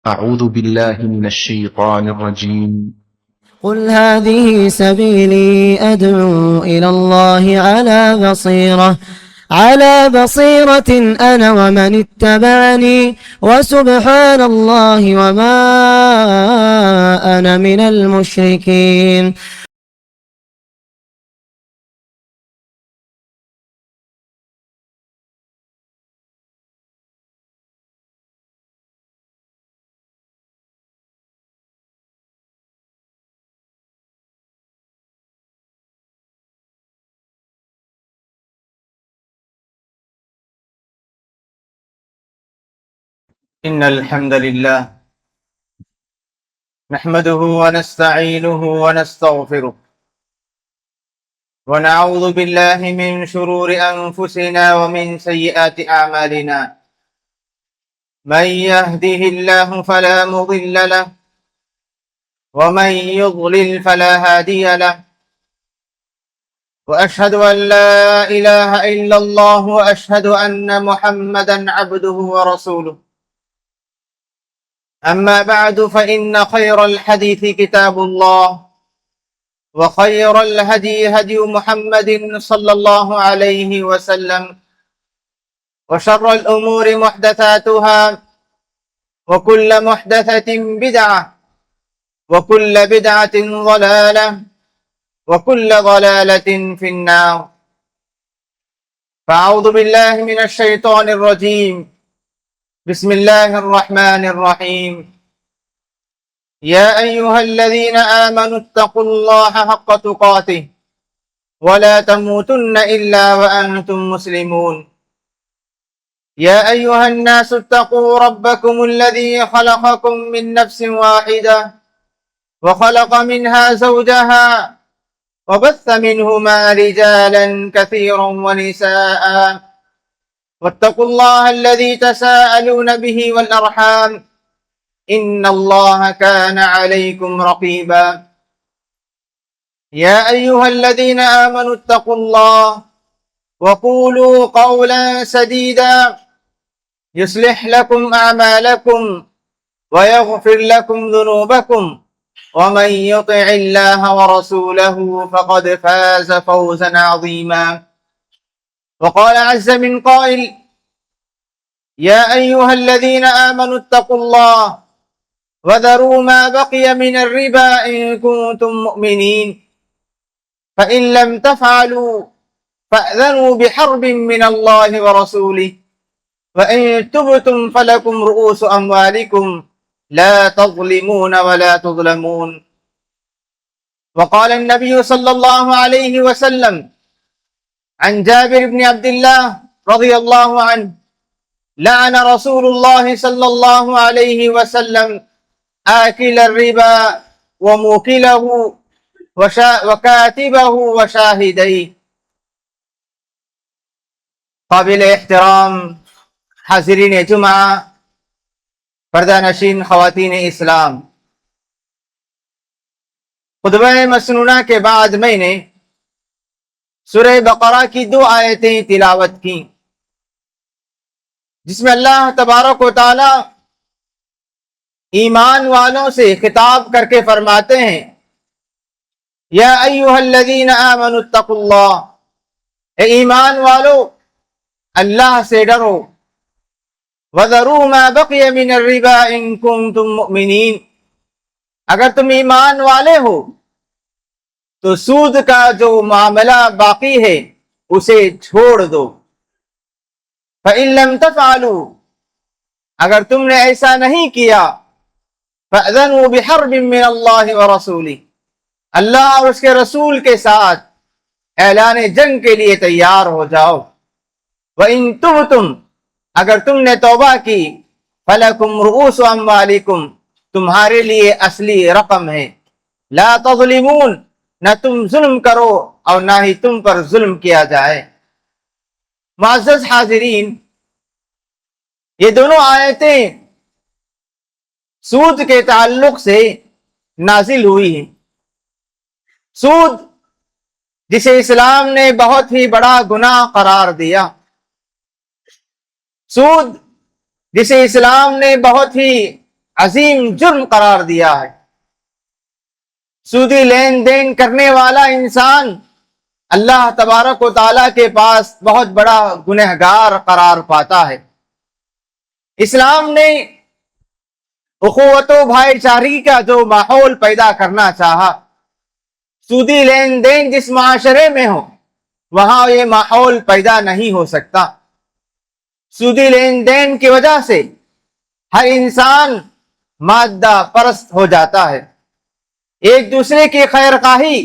أعوذ بالله من الشيطان الرجيم. قل هذه سبيلي أدعو إلى الله على بصيرة أنا ومن اتبعني وسبحان الله وما أنا من المشركين. إن الحمد لله نحمده ونستعينه ونستغفره ونعوذ بالله من شرور أنفسنا ومن سيئات أعمالنا. من يهده الله فلا مضل له ومن يضلل فلا هادي له، وأشهد أن لا إله إلا الله وأشهد أن محمدا عبده ورسوله. أما بعد فإن خير الحديث كتاب الله، وخير الهدي هدي محمد صلى الله عليه وسلم، وشر الأمور محدثاتها، وكل محدثة بدعة، وكل بدعة ضلالة، وكل ضلالة في النار. فأعوذ بالله من الشيطان الرجيم. بسم الله الرحمن الرحيم. يا أيها الذين آمنوا اتقوا الله حق تقاته ولا تموتن إلا وأنتم مسلمون. يا أيها الناس اتقوا ربكم الذي خلقكم من نفس واحدة وخلق منها زوجها وبث منهما رجالا كثيرا ونساء، واتقوا الله الذي تساءلون به والأرحام إن الله كان عليكم رقيبا. يا أيها الذين آمنوا اتقوا الله وقولوا قولا سديدا يصلح لكم أعمالكم ويغفر لكم ذنوبكم، ومن يطع الله ورسوله فقد فاز فوزا عظيما. وقال عز من قائل: يا أيها الذين آمنوا اتقوا الله وذروا ما بقي من الربا إن كنتم مؤمنين، فإن لم تفعلوا فأذنوا بحرب من الله ورسوله، وإن تبتم فلكم رؤوس أموالكم لا تظلمون ولا تظلمون. وقال النبي صلى الله عليه وسلم عن جابر بن عبد الله رضي الله عنه: لعن رسول الله صلى الله عليه وسلم آكل الربا وموكله وكاتبه وشاهديه. قابل احترام حاضرین جمعہ، پردہ نشین خواتین اسلام، خطبہ مسنونہ کے بعد میں نے سورہ بقرہ کی 2 آیتیں تلاوت کی، جس میں اللہ تبارک و تعالی ایمان والوں سے خطاب کر کے فرماتے ہیں: یا ایھا الذین آمنوا اتقوا اللہ، اے ایمان والو اللہ سے ڈرو، وذروا ما بقی من الربا ان کنتم مؤمنین، اگر تم ایمان والے ہو تو سود کا جو معاملہ باقی ہے اسے چھوڑ دو۔ فإن لم تفعلوا، اگر تم نے ایسا نہیں کیا، فأذنوا بحرب من اللہ ورسولہ، اللہ اور اس کے رسول کے ساتھ اعلان جنگ کے لیے تیار ہو جاؤ۔ وإن تبتم، اگر تم نے توبہ کی، فلکم رؤوس اموالکم، تمہارے لیے اصلی رقم ہے، لا تظلمون، نہ تم ظلم کرو اور نہ ہی تم پر ظلم کیا جائے۔ معزز حاضرین، یہ دونوں آیتیں سود کے تعلق سے نازل ہوئی ہیں۔ سود جسے اسلام نے بہت ہی بڑا گناہ قرار دیا، سود جسے اسلام نے بہت ہی عظیم جرم قرار دیا ہے۔ سودی لین دین کرنے والا انسان اللہ تبارک و تعالیٰ کے پاس بہت بڑا گنہگار قرار پاتا ہے۔ اسلام نے اخوت و بھائی چارگی کا جو ماحول پیدا کرنا چاہا، سودی لین دین جس معاشرے میں ہو وہاں یہ ماحول پیدا نہیں ہو سکتا۔ سودی لین دین کی وجہ سے ہر انسان مادہ پرست ہو جاتا ہے، ایک دوسرے کی خیر خواہی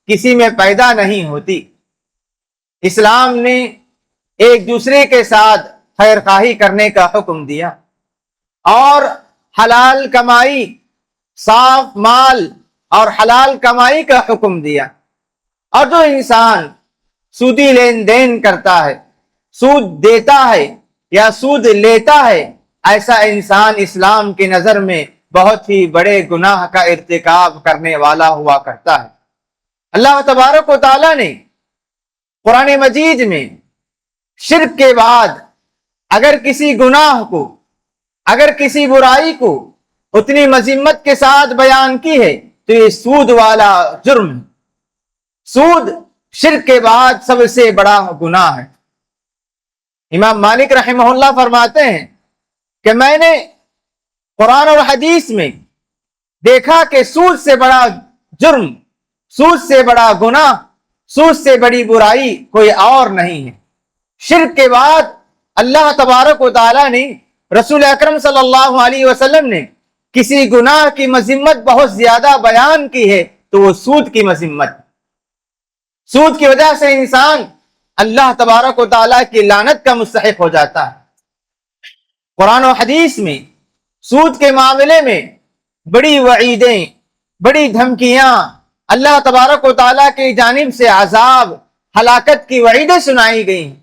کسی میں پیدا نہیں ہوتی۔ اسلام نے ایک دوسرے کے ساتھ خیر خواہی کرنے کا حکم دیا اور حلال کمائی، صاف مال اور حلال کمائی کا حکم دیا۔ اور جو انسان سودی لین دین کرتا ہے، سود دیتا ہے یا سود لیتا ہے، ایسا انسان اسلام کی نظر میں بہت ہی بڑے گناہ کا ارتکاب کرنے والا ہوا کرتا ہے۔ اللہ تبارک و تعالیٰ نے قرآن مجید میں شرک کے بعد اگر کسی گناہ کو، اگر کسی برائی کو اتنی مذمت کے ساتھ بیان کی ہے تو یہ سود والا جرم ہے۔ سود شرک کے بعد سب سے بڑا گناہ ہے۔ امام مالک رحمہ اللہ فرماتے ہیں کہ میں نے قرآن اور حدیث میں دیکھا کہ سود سے بڑا جرم، سود سے بڑا گناہ، سود سے بڑی برائی کوئی اور نہیں ہے۔ شرک کے بعد اللہ تبارک و تعالیٰ نے، رسول اکرم صلی اللہ علیہ وسلم نے کسی گناہ کی مذمت بہت زیادہ بیان کی ہے تو وہ سود کی مذمت۔ سود کی وجہ سے انسان اللہ تبارک و تعالیٰ کی لعنت کا مستحق ہو جاتا ہے۔ قرآن و حدیث میں سود کے معاملے میں بڑی وعیدیں، بڑی دھمکیاں، اللہ تبارک و تعالیٰ کی جانب سے عذاب، ہلاکت کی وعیدیں سنائی گئی ہیں۔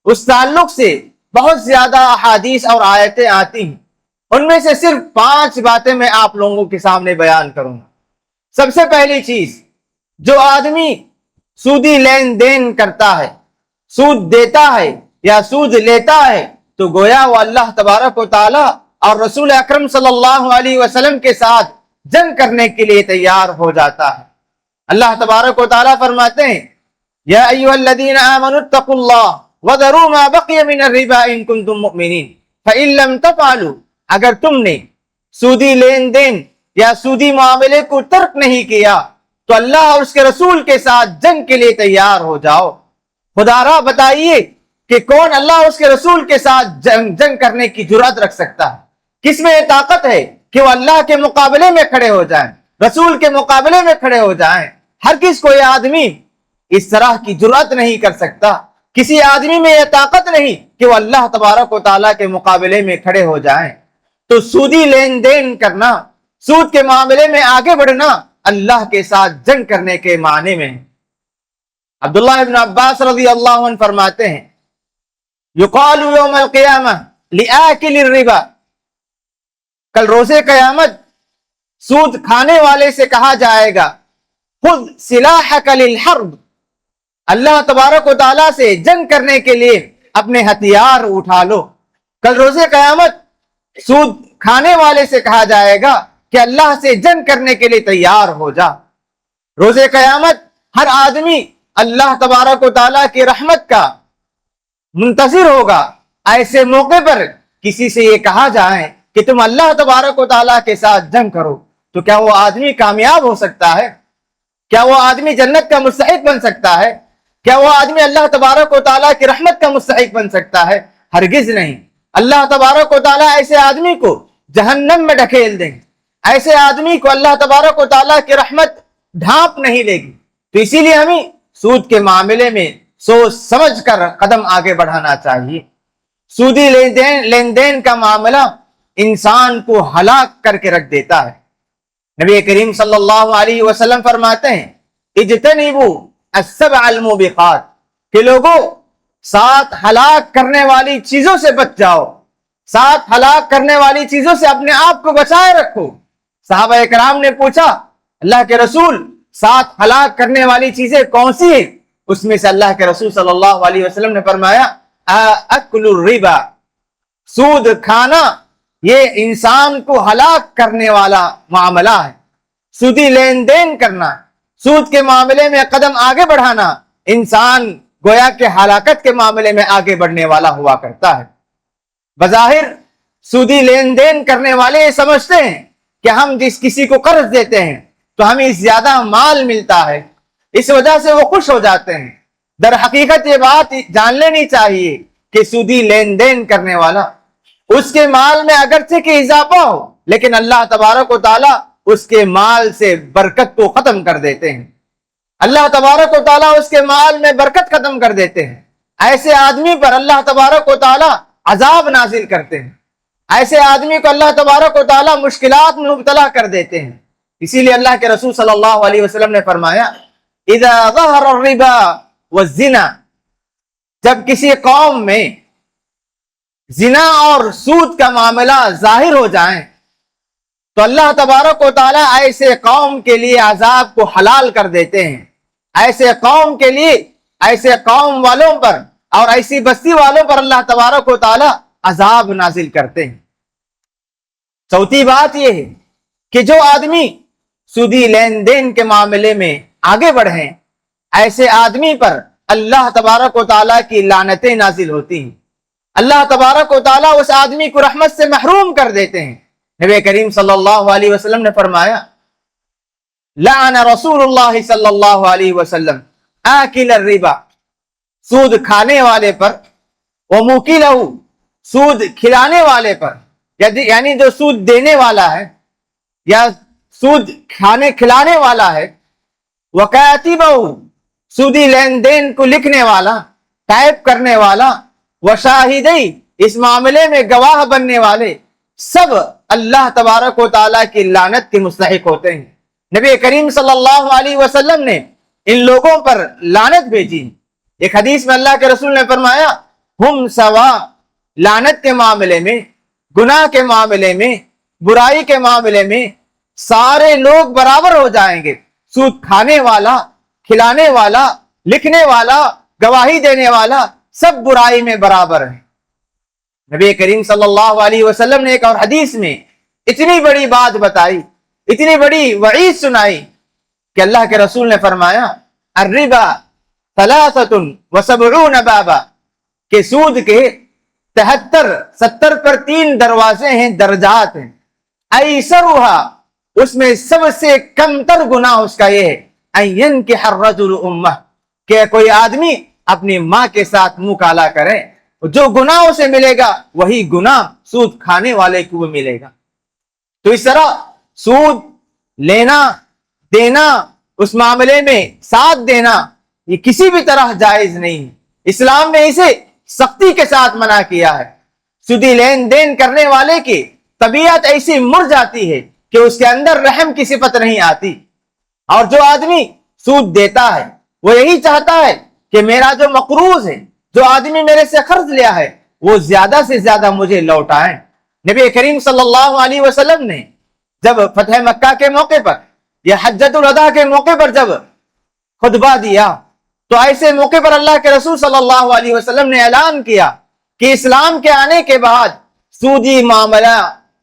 اس تعلق سے بہت زیادہ احادیث اور آیتیں آتی ہیں، ان میں سے صرف 5 باتیں میں آپ لوگوں کے سامنے بیان کروں گا۔ سب سے پہلی چیز، جو آدمی سودی لین دین کرتا ہے، سود دیتا ہے یا سود لیتا ہے، تو گویا وہ اللہ تبارک و تعالیٰ اور رسول اکرم صلی اللہ علیہ وسلم کے ساتھ جنگ کرنے کے لیے تیار ہو جاتا ہے۔ اللہ تبارک و تعالیٰ فرماتے ہیں، یا ایھا الذین آمنوا اتقوا اللہ وذروا ما بقی من الربا ان کنتم مؤمنین فإن لم تفعلوا، اگر تم نے سودی لین دین یا سودی معاملے کو ترک نہیں کیا تو اللہ اور اس کے رسول کے ساتھ جنگ کے لیے تیار ہو جاؤ۔ خدا را بتائیے کہ کون اللہ اور اس کے رسول کے ساتھ جنگ کرنے کی جرأت رکھ سکتا ہے؟ کس میں یہ طاقت ہے کہ وہ اللہ کے مقابلے میں کھڑے ہو جائیں، رسول کے مقابلے میں کھڑے ہو جائیں؟ ہرگز کوئی آدمی اس طرح کی جرأت نہیں کر سکتا۔ کسی آدمی میں یہ طاقت نہیں کہ وہ اللہ تبارک و تعالیٰ کے مقابلے میں کھڑے ہو جائیں۔ تو سودی لین دین کرنا، سود کے معاملے میں آگے بڑھنا اللہ کے ساتھ جنگ کرنے کے معنی میں ہے۔ عبداللہ ابن عباس رضی اللہ عنہ فرماتے ہیں، یقال یوم القیامہ لآکل الربا، کل روز قیامت سود کھانے والے سے کہا جائے گا، خذ سلاحک للحرب، اللہ تبارک و تعالیٰ سے جنگ کرنے کے لیے اپنے ہتھیار اٹھا لو۔ کل روز قیامت سود کھانے والے سے کہا جائے گا کہ اللہ سے جنگ کرنے کے لیے تیار ہو جا۔ روز قیامت ہر آدمی اللہ تبارک و تعالیٰ کی رحمت کا منتظر ہوگا۔ ایسے موقع پر کسی سے یہ کہا جائے کہ تم اللہ تبارک و تعالیٰ کے ساتھ جنگ کرو، تو کیا وہ آدمی کامیاب ہو سکتا ہے؟ کیا وہ آدمی جنت کا مستحق بن سکتا ہے؟ کیا وہ آدمی اللہ تبارک و تعالیٰ کی رحمت کا مستحق بن سکتا ہے؟ ہرگز نہیں۔ اللہ تبارک و تعالیٰ ایسے آدمی کو جہنم میں ڈھکیل دیں گے، ایسے آدمی کو اللہ تبارک و تعالیٰ کی رحمت ڈھانپ نہیں لے گی۔ تو اسی لیے ہمیں سود کے معاملے میں سوچ سمجھ کر قدم آگے بڑھانا چاہیے۔ سودی لین دین کا معاملہ انسان کو ہلاک کر کے رکھ دیتا ہے۔ نبی کریم صلی اللہ علیہ وسلم فرماتے ہیں، اجتنبوا السبع الموبقات، کہ لوگوں 7 ہلاک کرنے والی چیزوں سے بچ جاؤ، 7 ہلاک کرنے والی چیزوں سے اپنے آپ کو بچائے رکھو۔ صحابہ اکرام نے پوچھا، اللہ کے رسول 7 ہلاک کرنے والی چیزیں کون سی ہیں؟ اس میں سے اللہ کے رسول صلی اللہ علیہ وسلم نے فرمایا، اکل الربا، سود کھانا یہ انسان کو ہلاک کرنے والا معاملہ ہے۔ سودی لین دین کرنا، سود کے معاملے میں قدم آگے بڑھانا انسان گویا کہ ہلاکت کے معاملے میں آگے بڑھنے والا ہوا کرتا ہے۔ بظاہر سودی لین دین کرنے والے یہ سمجھتے ہیں کہ ہم جس کسی کو قرض دیتے ہیں تو ہمیں زیادہ مال ملتا ہے، اس وجہ سے وہ خوش ہو جاتے ہیں۔ در حقیقت یہ بات جان لینی چاہیے کہ سودی لین دین کرنے والا اس کے مال میں اگرچہ کہ اضافہ ہو، لیکن اللہ تبارک و تعالیٰ اس کے مال سے برکت کو ختم کر دیتے ہیں۔ اللہ تبارک و تعالیٰ اس کے مال میں برکت ختم کر دیتے ہیں۔ ایسے آدمی پر اللہ تبارک و تعالیٰ عذاب نازل کرتے ہیں، ایسے آدمی کو اللہ تبارک و تعالیٰ مشکلات میں مبتلا کر دیتے ہیں۔ اسی لیے اللہ کے رسول صلی اللہ علیہ وسلم نے فرمایا اذا ظہر الربا والزنا، جب کسی قوم میں زنا اور سود کا معاملہ ظاہر ہو جائیں تو اللہ تبارک و تعالیٰ ایسے قوم کے لیے عذاب کو حلال کر دیتے ہیں۔ ایسے قوم کے لیے، ایسے قوم والوں پر اور ایسی بستی والوں پر اللہ تبارک و تعالیٰ عذاب نازل کرتے ہیں۔ چوتھی بات یہ ہے کہ جو آدمی سودی لین دین کے معاملے میں آگے بڑھیں، ایسے آدمی پر اللہ تبارک و تعالیٰ کی لعنتیں نازل ہوتی ہیں۔ اللہ تبارک و تعالیٰ اس آدمی کو رحمت سے محروم کر دیتے ہیں۔ نبی کریم صلی اللہ علیہ وسلم نے فرمایا لعن رسول اللہ صلی اللہ علیہ وسلم آکل الربا، سود کھانے والے پر، وموکلہ، سود کھلانے والے پر، یعنی جو سود دینے والا ہے یا سود کھلانے والا ہے، وکاتبہ، سودی لین دین کو لکھنے والا، ٹائپ کرنے والا، وشاہدی، اس معاملے میں گواہ بننے والے، سب اللہ تبارک و تعالیٰ کی لعنت کے مستحق ہوتے ہیں۔ نبی کریم صلی اللہ علیہ وسلم نے ان لوگوں پر لعنت بھیجی۔ ایک حدیث میں اللہ کے رسول نے فرمایا ہم سوا، لعنت کے معاملے میں، گناہ کے معاملے میں، برائی کے معاملے میں سارے لوگ برابر ہو جائیں گے۔ سود کھانے والا، کھلانے والا، لکھنے والا، گواہی دینے والا، سب برائی میں برابر ہیں۔ نبی کریم صلی اللہ علیہ وسلم نے ایک اور حدیث میں اتنی بڑی بات بتائی، اتنی بڑی وعید سنائی کہ اللہ کے رسول نے فرمایا الربا 73 بابا، کہ سود کے 70 پر 3 دروازے ہیں، درجات ہیں۔ ایسرھا، اس میں سب سے کم تر گناہ اس کا یہ ہے ان ينكح الرجل امہ، کہ کوئی آدمی اپنی ماں کے ساتھ منہ کالا کرے، جو گناہ اسے ملے گا وہی گناہ سود کھانے والے کو بھی ملے گا۔ تو اس طرح سود لینا، دینا، اس معاملے میں ساتھ دینا، یہ کسی بھی طرح جائز نہیں ہے۔ اسلام نے اسے سختی کے ساتھ منع کیا ہے۔ سودی لین دین کرنے والے کی طبیعت ایسی مر جاتی ہے کہ اس کے اندر رحم کی صفت نہیں آتی، اور جو آدمی سود دیتا ہے وہ یہی چاہتا ہے کہ میرا جو مقروض ہے، جو آدمی میرے سے قرض لیا ہے، وہ زیادہ سے زیادہ مجھے لوٹائیں۔ نبی کریم صلی اللہ علیہ وسلم نے جب فتح مکہ کے موقع پر یا حجۃ الوداع کے موقع پر جب خطبہ دیا تو ایسے موقع پر اللہ کے رسول صلی اللہ علیہ وسلم نے اعلان کیا کہ اسلام کے آنے کے بعد سودی معاملہ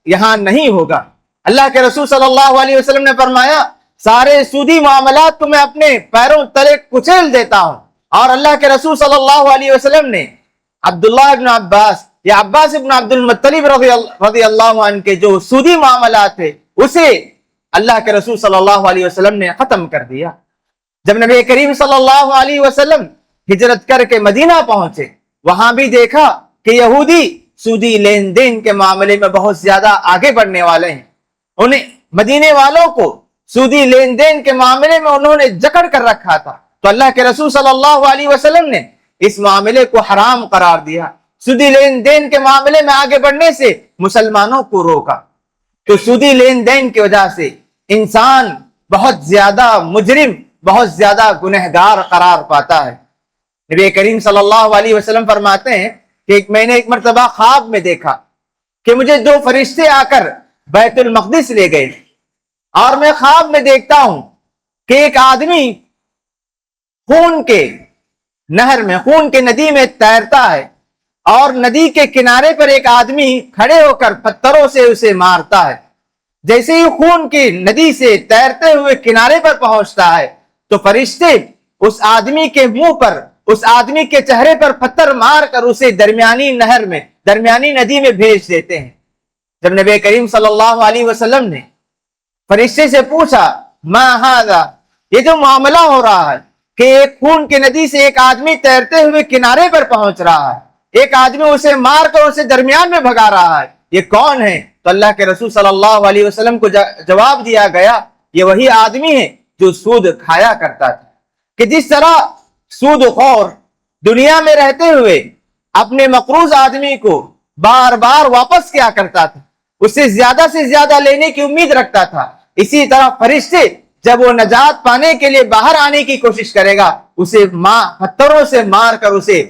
یہاں نہیں ہوگا۔ اللہ کے رسول صلی اللہ علیہ وسلم نے فرمایا سارے سودی معاملات کو میں اپنے پیروں تلے کچیل دیتا ہوں۔ اور اللہ کے رسول صلی اللہ علیہ وسلم نے عبداللہ ابن عباس یا عباس ابن عبد المطلب رضی اللہ عنہ کے جو سودی معاملات تھے اسے اللہ کے رسول صلی اللہ علیہ وسلم نے ختم کر دیا۔ جب نبی کریم صلی اللہ علیہ وسلم ہجرت کر کے مدینہ پہنچے، وہاں بھی دیکھا کہ یہودی سودی لین دین کے معاملے میں بہت زیادہ آگے بڑھنے والے ہیں۔ انہیں مدینے والوں کو سودی لین دین کے معاملے میں انہوں نے جکڑ کر رکھا تھا، تو اللہ کے رسول صلی اللہ علیہ وسلم نے اس معاملے کو حرام قرار دیا۔ سودی لین دین کے معاملے میں آگے بڑھنے سے مسلمانوں کو روکا۔ تو سودی لین دین کی وجہ سے انسان بہت زیادہ مجرم، بہت زیادہ گنہگار قرار پاتا ہے۔ نبی کریم صلی اللہ علیہ وسلم فرماتے ہیں کہ میں نے ایک مرتبہ خواب میں دیکھا کہ مجھے 2 فرشتے آ کر بیت المقدس لے گئے، اور میں خواب میں دیکھتا ہوں کہ ایک آدمی خون کے نہر میں، خون کے ندی میں تیرتا ہے، اور ندی کے کنارے پر ایک آدمی کھڑے ہو کر پتھروں سے اسے مارتا ہے، جیسے ہی خون کی ندی سے تیرتے ہوئے کنارے پر پہنچتا ہے تو فرشتے اس آدمی کے منہ پر، اس آدمی کے چہرے پر پتھر مار کر اسے درمیانی نہر میں، درمیانی ندی میں بھیج دیتے ہیں۔ جب نبی کریم صلی اللہ علیہ وسلم نے فرشتے سے پوچھا ما ھذا، یہ جو معاملہ ہو رہا ہے کہ ایک خون کی ندی سے ایک آدمی تیرتے ہوئے کنارے پر پہنچ رہا ہے، ایک آدمی اسے مار کر اسے درمیان میں بھگا رہا ہے، یہ کون ہے؟ تو اللہ کے رسول صلی اللہ علیہ وسلم کو جواب دیا گیا، یہ وہی آدمی ہے جو سود کھایا کرتا تھا۔ کہ جس طرح سود خور دنیا میں رہتے ہوئے اپنے مقروض آدمی کو بار بار واپس کیا کرتا تھا، اس سے زیادہ لینے کی امید رکھتا تھا، اسی طرح فرشتے جب وہ نجات پانے کے لیے باہر آنے کی کوشش کرے گا اسے پتھروں سے مار کر اسے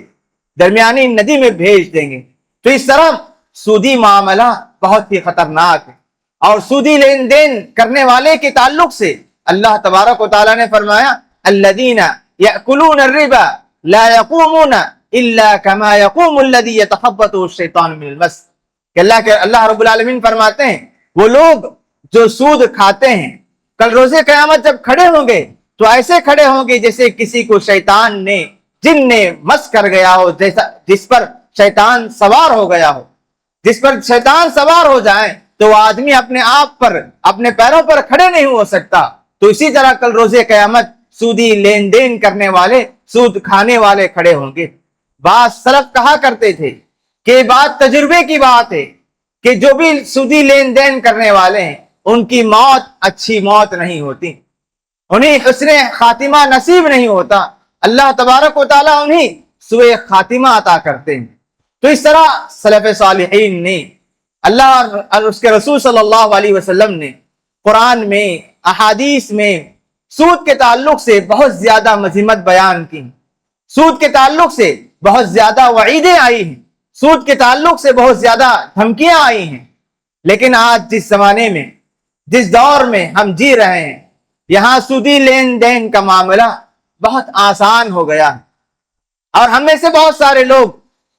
درمیانی ندی میں بھیج دیں گے۔ تو اس طرح سودی معاملہ بہت ہی خطرناک ہے، اور سودی لین دین کرنے والے کے تعلق سے اللہ تبارک و تعالیٰ نے فرمایا الذین یأکلون الربا لا یقومون الا کما یقوم الذی یتخبطہ الشیطان من المس، کہ اللہ رب العالمین فرماتے ہیں وہ لوگ جو سود کھاتے ہیں کل روز قیامت جب کھڑے ہوں گے تو ایسے کھڑے ہوں گے جیسے کسی کو شیطان نے، جن نے مس کر گیا ہو، جس پر شیطان سوار ہو گیا ہو۔ جس پر شیطان سوار ہو جائے تو وہ آدمی اپنے آپ پر، اپنے پیروں پر کھڑے نہیں ہو سکتا۔ تو اسی طرح کل روز قیامت سودی لین دین کرنے والے، سود کھانے والے کھڑے ہوں گے۔ بعض سلف کہا کرتے تھے کہ بات تجربے کی بات ہے کہ جو بھی سودی لین دین کرنے والے ہیں ان کی موت اچھی موت نہیں ہوتی، انہیں حسن خاتمہ نصیب نہیں ہوتا، اللہ تبارک و تعالیٰ انہیں سوء خاتمہ عطا کرتے ہیں۔ تو اس طرح سلف صالحین نے، اللہ اور اس کے رسول صلی اللہ علیہ وسلم نے قرآن میں، احادیث میں سود کے تعلق سے بہت زیادہ مذمت بیان کی، سود کے تعلق سے بہت زیادہ وعیدیں آئی ہیں، سود کے تعلق سے بہت زیادہ دھمکیاں آئی ہیں۔ لیکن آج جس زمانے میں، جس دور میں ہم جی رہے ہیں، یہاں سودی لین دین کا معاملہ بہت آسان ہو گیا ہے، اور ہم میں سے بہت سارے لوگ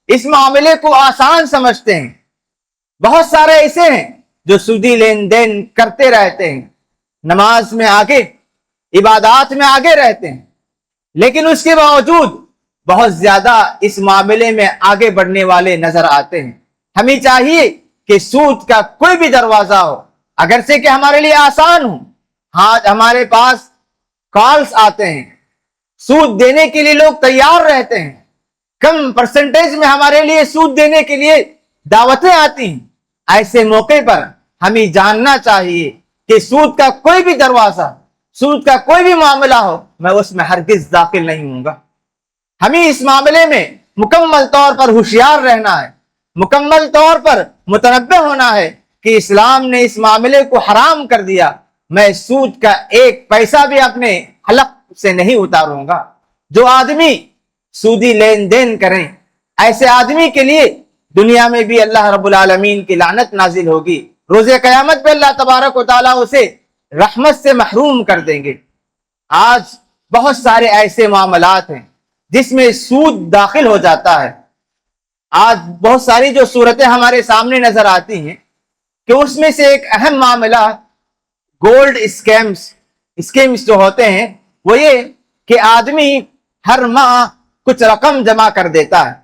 اس معاملے کو آسان سمجھتے ہیں۔ بہت سارے ایسے ہیں جو سودی لین دین کرتے رہتے ہیں، نماز میں آگے، عبادات میں آگے رہتے ہیں، لیکن اس کے باوجود بہت زیادہ اس معاملے میں آگے بڑھنے والے نظر آتے ہیں۔ ہمیں چاہیے کہ سود کا کوئی بھی دروازہ ہو، اگرچہ کہ ہمارے لیے آسان ہو، ہاں ہمارے پاس کالز آتے ہیں، سود دینے کے لیے لوگ تیار رہتے ہیں، کم پرسنٹیج میں ہمارے لیے سود دینے کے لیے دعوتیں آتی ہیں۔ ایسے موقع پر ہمیں جاننا چاہیے کہ سود کا کوئی بھی دروازہ، سود کا کوئی بھی معاملہ ہو، میں اس میں ہرگز داخل نہیں ہوں گا۔ ہمیں اس معاملے میں مکمل طور پر ہوشیار رہنا ہے، مکمل طور پر متنبہ ہونا ہے کہ اسلام نے اس معاملے کو حرام کر دیا، میں سود کا ایک پیسہ بھی اپنے حلق سے نہیں اتاروں گا۔ جو آدمی سودی لین دین کریں، ایسے آدمی کے لیے دنیا میں بھی اللہ رب العالمین کی لعنت نازل ہوگی، روز قیامت پہ اللہ تبارک و تعالیٰ اسے رحمت سے محروم کر دیں گے۔ آج بہت سارے ایسے معاملات ہیں جس میں سود داخل ہو جاتا ہے۔ آج بہت ساری جو صورتیں ہمارے سامنے نظر آتی ہیں کہ اس میں سے ایک اہم معاملہ گولڈ اسکیمز جو ہوتے ہیں، وہ یہ کہ آدمی ہر ماہ کچھ رقم جمع کر دیتا ہے،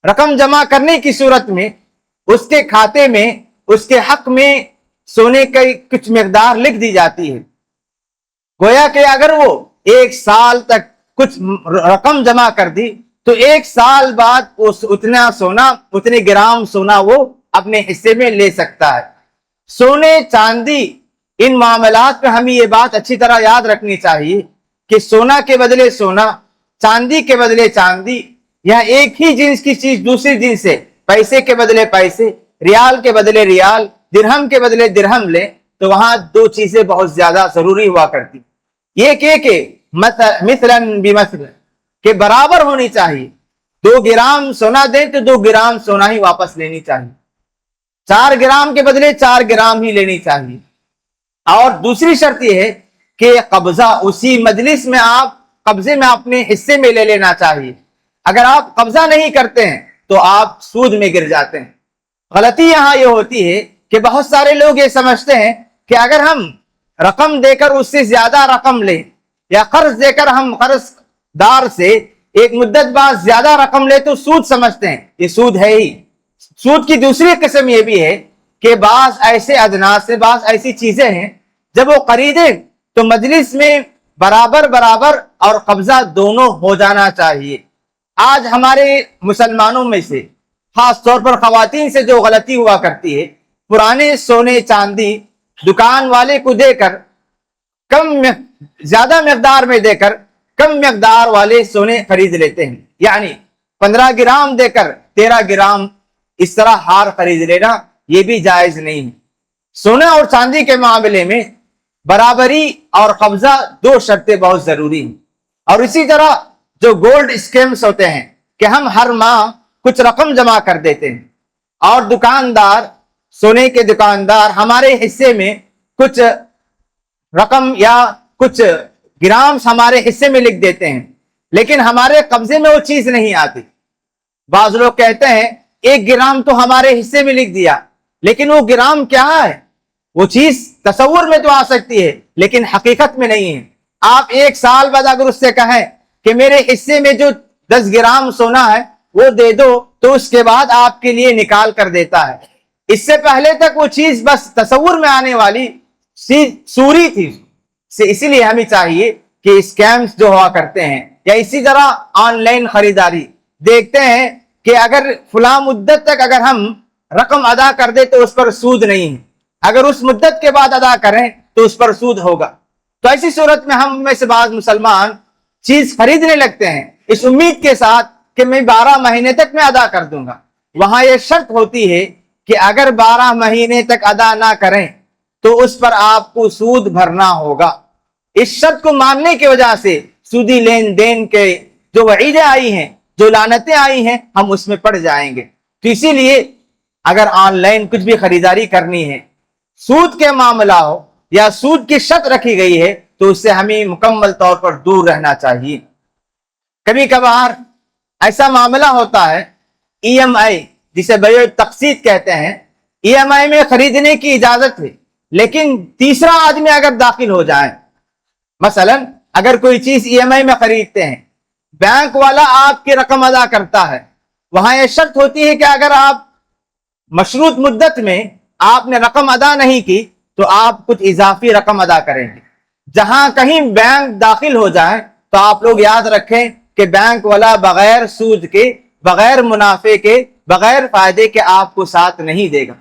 رقم جمع کرنے کی صورت میں اس کے کھاتے میں، اس کے حق میں سونے کی کچھ مقدار لکھ دی جاتی ہے، گویا کہ اگر وہ ایک سال تک کچھ رقم جمع کر دی تو ایک سال بعد اتنا سونا، اتنے گرام سونا وہ اپنے حصے میں لے سکتا ہے۔ سونے چاندی، ان معاملات پہ ہمیں یہ بات اچھی طرح یاد رکھنی چاہیے کہ سونا کے بدلے سونا، چاندی کے بدلے چاندی، یا ایک ہی جنس کی چیز دوسری جنس سے، پیسے کے بدلے پیسے، ریال کے بدلے ریال، درہم کے بدلے درہم لے تو وہاں دو چیزیں بہت زیادہ ضروری ہوا کرتی، ایک کہ مثلاً بمثل، کہ برابر ہونی چاہیے۔ 2 گرام سونا دیں تو 2 گرام سونا ہی واپس لینی چاہیے، 4 گرام کے بدلے 4 گرام ہی لینی چاہیے۔ اور دوسری شرط یہ ہے کہ قبضہ اسی مجلس میں، آپ قبضے میں اپنے حصے میں لے لینا چاہیے۔ اگر آپ قبضہ نہیں کرتے ہیں تو آپ سود میں گر جاتے ہیں۔ غلطی یہاں یہ ہوتی ہے کہ بہت سارے لوگ یہ سمجھتے ہیں کہ اگر ہم رقم دے کر اس سے زیادہ رقم لیں یا قرض دے کر ہم قرض دار سے ایک مدت بعد زیادہ رقم لے تو سود سمجھتے ہیں، یہ سود ہے ہی۔ سود کی دوسری قسم یہ بھی ہے کہ بعض ایسے اجناس سے بعض ایسی چیزیں ہیں جب وہ خریدیں تو مجلس میں برابر برابر اور قبضہ دونوں ہو جانا چاہیے۔ آج ہمارے مسلمانوں میں سے خاص طور پر خواتین سے جو غلطی ہوا کرتی ہے، پرانے سونے چاندی دکان والے کو دے کر زیادہ مقدار میں دے کر کم مقدار والے سونے خرید لیتے ہیں، یعنی 15 گرام دے کر 13 گرام اس طرح ہار خرید لینا یہ بھی جائز نہیں ہے۔ سونا اور چاندی کے معاملے میں برابری اور قبضہ دو شرطیں بہت ضروری ہیں۔ اور اسی طرح جو گولڈ اسکیمز ہوتے ہیں کہ ہم ہر ماہ کچھ رقم جمع کر دیتے ہیں اور دکاندار سونے کے دکاندار ہمارے حصے میں کچھ رقم یا کچھ گرامز ہمارے حصے میں لکھ دیتے ہیں، لیکن ہمارے قبضے میں وہ چیز نہیں آتی۔ بعض لوگ کہتے ہیں 1 گرام تو ہمارے حصے میں لکھ دیا، لیکن وہ گرام کیا ہے؟ وہ چیز تصور میں تو آ سکتی ہے لیکن حقیقت میں نہیں ہے۔ آپ 1 سال بعد اگر اس سے کہیں کہ میرے حصے میں جو 10 گرام سونا ہے وہ دے دو تو اس کے بعد آپ کے لیے نکال کر دیتا ہے۔ اس سے پہلے تک وہ چیز بس تصور میں آنے والی سوری تھی۔ اسی لیے ہمیں چاہیے کہ اسکیمز جو ہوا کرتے ہیں یا اسی طرح آن لائن خریداری دیکھتے ہیں کہ اگر فلاں مدت تک اگر ہم رقم ادا کر دیں تو اس پر سود نہیں ہے، اگر اس مدت کے بعد ادا کریں تو اس پر سود ہوگا۔ تو ایسی صورت میں ہم میں سے بعض مسلمان چیز خریدنے لگتے ہیں اس امید کے ساتھ کہ میں 12 مہینے تک میں ادا کر دوں گا۔ وہاں یہ شرط ہوتی ہے کہ اگر 12 مہینے تک ادا نہ کریں تو اس پر آپ کو سود بھرنا ہوگا۔ اس شرط کو ماننے کی وجہ سے سودی لین دین کے جو وعیدیں آئی ہیں، جو لعنتیں آئی ہیں، ہم اس میں پڑ جائیں گے۔ تو اسی لیے اگر آن لائن کچھ بھی خریداری کرنی ہے، سود کے معاملہ ہو یا سود کی شرط رکھی گئی ہے تو اس سے ہمیں مکمل طور پر دور رہنا چاہیے۔ کبھی کبھار ایسا معاملہ ہوتا ہے ای ایم آئی جسے بیع تقسیط کہتے ہیں، ای ایم آئی میں خریدنے کی اجازت ہے، لیکن تیسرا آدمی اگر داخل ہو جائے، مثلا اگر کوئی چیز ای ایم آئی میں خریدتے ہیں، بینک والا آپ کی رقم ادا کرتا ہے، وہاں یہ شرط ہوتی ہے کہ اگر آپ مشروط مدت میں آپ نے رقم ادا نہیں کی تو آپ کچھ اضافی رقم ادا کریں گے۔ جہاں کہیں بینک داخل ہو جائے تو آپ لوگ یاد رکھیں کہ بینک والا بغیر سود کے، بغیر منافع کے، بغیر فائدے کے آپ کو ساتھ نہیں دے گا۔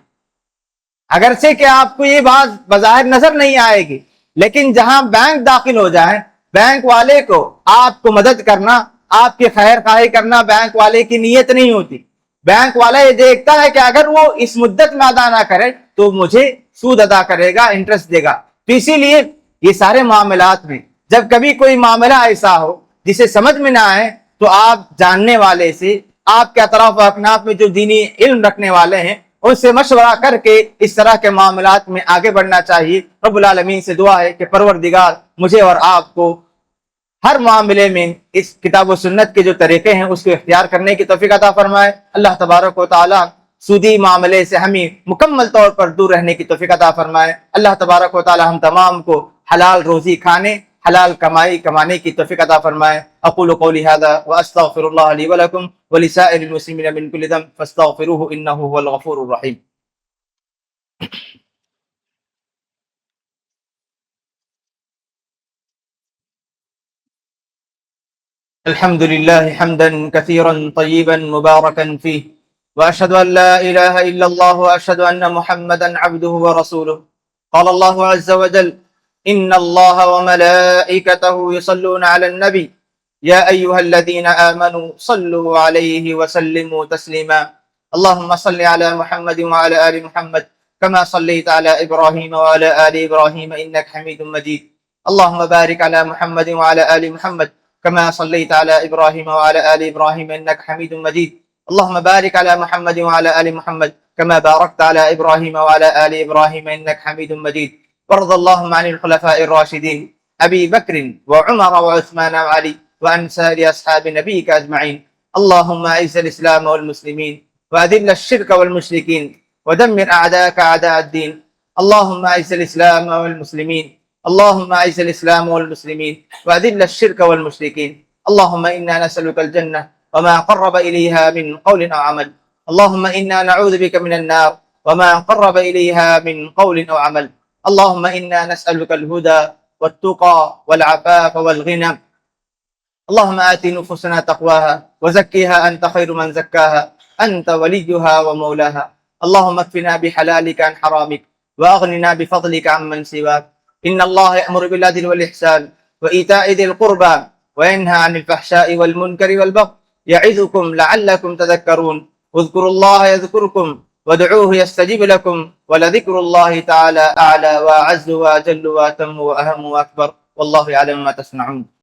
اگرچہ کہ آپ کو یہ بات بظاہر نظر نہیں آئے گی، لیکن جہاں بینک داخل ہو جائے، بینک والے کو آپ کو مدد کرنا، آپ کی خیر خواہی کرنا بینک والے کی نیت نہیں ہوتی۔ بینک والا یہ دیکھتا ہے کہ اگر وہ اس مدت میں ادا نہ کرے تو مجھے سود ادا کرے گا، انٹرسٹ دے گا۔ تو اسی لیے یہ سارے معاملات میں جب کبھی کوئی معاملہ ایسا ہو جسے سمجھ میں نہ آئے تو آپ جاننے والے سے، آپ کے اطراف و اکناف میں جو دینی علم رکھنے والے ہیں ان سے مشورہ کر کے اس طرح کے معاملات میں آگے بڑھنا چاہیے۔ رب العالمین سے دعا ہے کہ پروردگار مجھے اور آپ کو ہر معاملے میں اس کتاب و سنت کے جو طریقے ہیں اس کو اختیار کرنے کی توفیق عطا فرمائے۔ اللہ تبارک و تعالی سودی معاملے سے ہمیں مکمل طور پر دور رہنے کی توفیق عطا فرمائے۔ اللہ تبارک و تعالی ہم تمام کو حلال روزی کھانے، حلال کمائی کمانے کی توفیق عطا فرمائے۔ اقول قولی هذا واستغفر الله لي ولكم ولسائر المسلمين من كل ذنب فاستغفروه انه هو الغفور الرحيم۔ الحمد لله حمدا كثيرا طيبا مباركا فيه، واشهد ان لا اله الا الله واشهد ان محمدا عبده ورسوله۔ قال الله عز وجل: ان الله وملائكته يصلون على النبي يا ايها الذين امنوا صلوا عليه وسلموا تسليما۔ اللهم صل على محمد وعلى ال محمد كما صليت على ابراهيم وعلى ال ابراهيم انك حميد مجيد۔ اللهم بارك على محمد وعلى ال محمد كما صليت على إبراهيم وعلى آل إبراهيم إنك حميد مجيد۔ اللهم بارك على محمد وعلى آل محمد كما باركت على إبراهيم وعلى آل إبراهيم إنك حميد مجيد۔ وارض اللهم عن الخلفاء الراشدين أبي بكر وعمر وعثمان وعلي وعن سائر أصحاب نبيك أجمعين۔ اللهم أعز الإسلام والمسلمين وأذل الشرك والمشركين ودمر أعداءك أعداء الدين. اللهم أعز الإسلام والمسلمين، اللهم أعز الإسلام والمسلمين وأذل الشرك والمشركين. اللهم إنا نسألك الجنة وما قرب إليها من قول أو عمل. اللهم إنا نعوذ بك من النار وما قرب إليها من قول أو عمل. اللهم إنا نسألك الهدى والتقى والعفاف والغنى. اللهم آت نفوسنا تقواها وزكها أنت خير من زكاها، أنت وليها ومولاها. اللهم اكفنا بحلالك عن حرامك وأغننا بفضلك عمن سواك. إن الله يأمر بالعدل والإحسان وإيتاء ذي القربى وينهى عن الفحشاء والمنكر والبغي يعظكم لعلكم تذكرون. اذكروا الله يذكركم وادعوه يستجب لكم ولذكر الله تعالى أعلى وأعز وأجل وأتم وأهم وأكبر والله يعلم ما تصنعون.